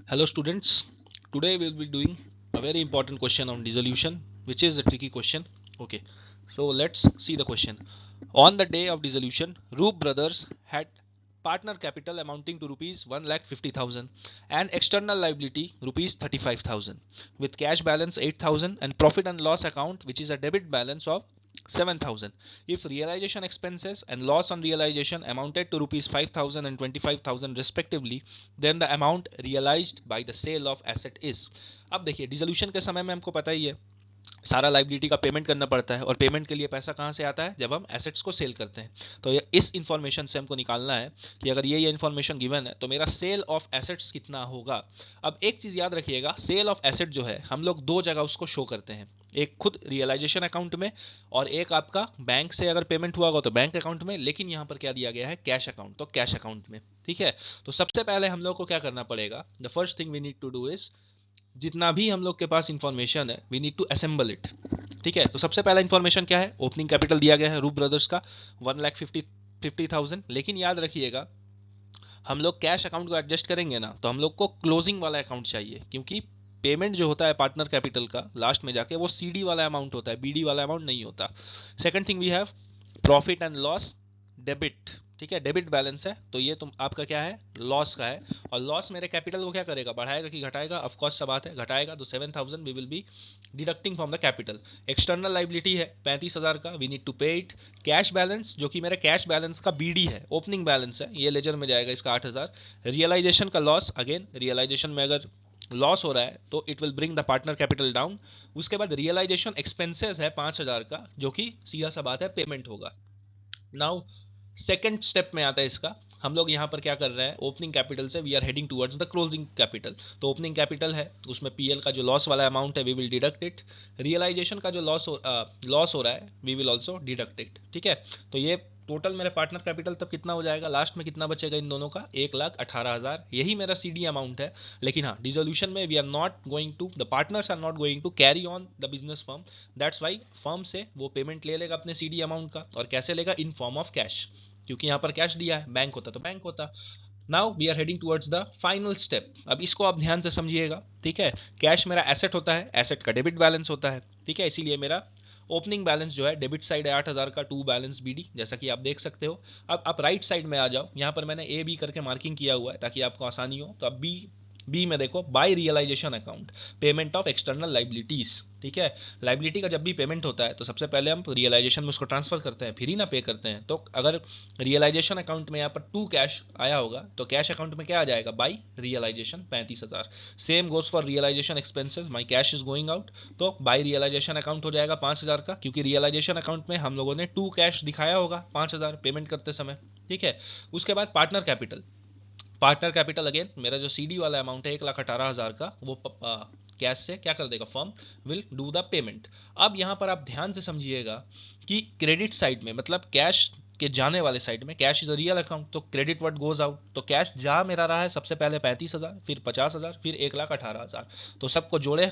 Hello students, today we will be doing a very important question on dissolution, which is a tricky question. Okay, so let's see the question. On the day of dissolution, Roop Brothers had partner capital amounting to rupees 1,50,000 and external liability rupees 35,000 with cash balance 8,000 and profit and loss account which is a debit balance of 7,000. If realization expenses and loss on realization amounted to rupees 5,000 and 25,000 respectively, then the amount realized by the sale of asset is. अब देखिए dissolution के समय में हमको पता ही है सारा liability का पेमेंट करना पड़ता है और पेमेंट के लिए पैसा कहाँ से आता है जब हम एसेट्स को सेल करते हैं। तो इस इंफॉर्मेशन से हमको निकालना है कि अगर ये इंफॉर्मेशन गिवन है तो मेरा सेल ऑफ एसेट्स कितना होगा। अब एक चीज याद रखिएगा, सेल ऑफ एसेट जो है हम लोग दो जगह उसको शो करते हैं, एक खुद रियलाइजेशन अकाउंट में और एक आपका बैंक से अगर पेमेंट हुआ होगा तो बैंक अकाउंट में, लेकिन यहाँ पर क्या दिया गया है कैश अकाउंट, तो कैश अकाउंट में। ठीक है, तो सबसे पहले हम लोग को क्या करना पड़ेगा, the first thing we need to do is जितना भी हम लोग के पास इंफॉर्मेशन है we need to assemble it. ठीक है, तो सबसे पहला इंफॉर्मेशन क्या है, ओपनिंग कैपिटल दिया गया है रूप ब्रदर्स का 1,50,000, लेकिन याद रखिएगा हम लोग कैश अकाउंट को एडजस्ट करेंगे ना तो हम लोग को क्लोजिंग वाला अकाउंट चाहिए, क्योंकि पेमेंट जो होता है पार्टनर कैपिटल का लास्ट में जाके वो सीडी वाला अमाउंट होता है, बीडी वाला अमाउंट नहीं होता। Second thing we have profit and loss debit. ठीक है, डेबिट बैलेंस है तो ये तुम आपका क्या है, लॉस का है। और लॉस मेरे कैपिटल को क्या करेगा, बढ़ाएगा कि घटाएगा, ऑफ कोर्स सा बात है घटाएगा, तो 7,000 we will be deducting from the capital. External liability है 35,000 का, we need to pay it. Cash balance जो कि मेरे कैश बैलेंस का बीडी है, ओपनिंग बैलेंस है, ये लेजर में जाएगा इसका 8,000। रियलाइजेशन का लॉस, अगेन रियलाइजेशन में अगर लॉस हो रहा है तो it will bring the partner capital down. उसके बाद रियलाइजेशन एक्सपेंसेस है 5,000 का, जो कि सीधा सा बात है पेमेंट होगा। नाउ सेकेंड स्टेप में आता है इसका, हम लोग यहाँ पर क्या कर रहे हैं, ओपनिंग कैपिटल से we are heading towards the closing capital. तो ओपनिंग कैपिटल है उसमें पीएल का जो लॉस वाला अमाउंट है we will deduct it. Realisation का जो लॉस हो रहा है we will also deduct it. ठीक है, तो ये टोटल मेरा पार्टनर कैपिटल तब कितना हो जाएगा, लास्ट में कितना बचेगा इन दोनों का, 1,18,000, यही मेरा सीडी अमाउंट है। लेकिन हाँ, डिसोल्यूशन में we are not going to, the partners are not going to carry on the business firm, that's why firm से वो पेमेंट ले लेगा अपने सीडी अमाउंट का, और कैसे लेगा, इन फॉर्म ऑफ कैश, क्योंकि यहाँ पर कैश दिया है, बैंक होता तो बैंक होता। Now we are heading towards the final step. अब इसको आप ध्यान से समझिएगा। ठीक है, कैश मेरा एसेट होता है, एसेट का डेबिट बैलेंस होता है। ठीक है, इसीलिए मेरा ओपनिंग बैलेंस जो है डेबिट साइड है 8,000 का, टू बैलेंस बीडी, जैसा कि आप देख सकते हो। अब आप राइट साइड में आ जाओ, यहाँ पर मैंने ए बी करके मार्किंग किया हुआ है ताकि आपको आसानी हो। तो अब बी बी में देखो, by realisation account, payment of external liabilities. ठीक है, लाइबिलिटी का जब भी पेमेंट होता है तो सबसे पहले हम रियलाइजेशन में उसको ट्रांसफर करते हैं, फिर ही ना पे करते हैं। तो अगर रियलाइजेशन अकाउंट में यहाँ पर टू कैश आया होगा तो कैश अकाउंट में क्या आ जाएगा, by realisation 35,000। Same goes for realisation expenses, my cash is going out, तो बाई रियलाइजेशन अकाउंट हो जाएगा 5,000 का, क्योंकि रियलाइजेशन अकाउंट में हम लोगों ने टू कैश दिखाया होगा 5,000 पेमेंट करते समय। ठीक है, उसके बाद partner capital, partner capital again मेरा जो सीडी वाला अमाउंट है 1,18,000 का, वो कैश से क्या कर देगा, firm will do the payment. अब यहाँ पर आप ध्यान से समझिएगा कि क्रेडिट साइड में, मतलब कैश के जाने वाले साइड में, cash is a real account, तो क्रेडिट व्हाट गोज आउट, तो कैश जा मेरा रहा है सबसे पहले 35,000, फिर 50,000, फिर 1,18,000, तो सबको जोड़े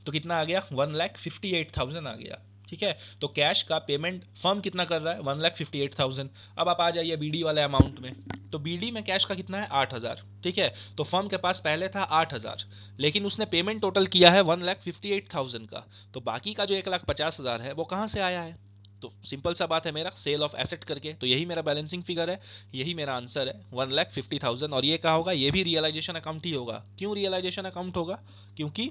तो कितना आ गया, 1,58,000 आ गया। ठीक है, तो कैश का पेमेंट फर्म कितना कर रहा है, 1,58,000। अब आप आ जाइए बीडी वाले अमाउंट में, तो बीडी में कैश का कितना है, 8,000। ठीक है, तो फर्म के पास पहले था 8,000, लेकिन उसने पेमेंट टोटल किया है 1,58,000 का, तो बाकी का जो 1,50,000 है वो कहाँ से आया है, तो सिंपल सा बात है, मेरा सेल ऑफ एसेट करके, तो यही मेरा बैलेंसिंग फिगर है, यही मेरा आंसर है 1,50,000। और ये क्या होगा, ये भी रियलाइजेशन अकाउंट ही होगा। क्यों रियलाइजेशन अकाउंट होगा, क्योंकि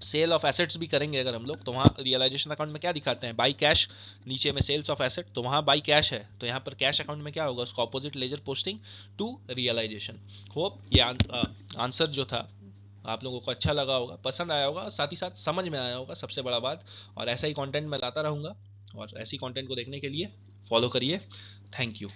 सेल ऑफ एसेट्स भी करेंगे अगर हम लोग तो वहाँ रियलाइजेशन अकाउंट में क्या दिखाते हैं, बाई कैश, नीचे में सेल्स ऑफ एसेट, तो वहाँ बाई कैश है, तो यहाँ पर कैश अकाउंट में क्या होगा, उसका opposite ledger posting to realisation. Hope ये आंसर जो था आप लोगों को अच्छा लगा होगा, पसंद आया होगा, साथ ही साथ समझ में आया होगा, सबसे बड़ा बात। और ऐसा ही कंटेंट मैं लाता रहूँगा, और ऐसी कंटेंट को देखने के लिए फॉलो करिए। Thank you.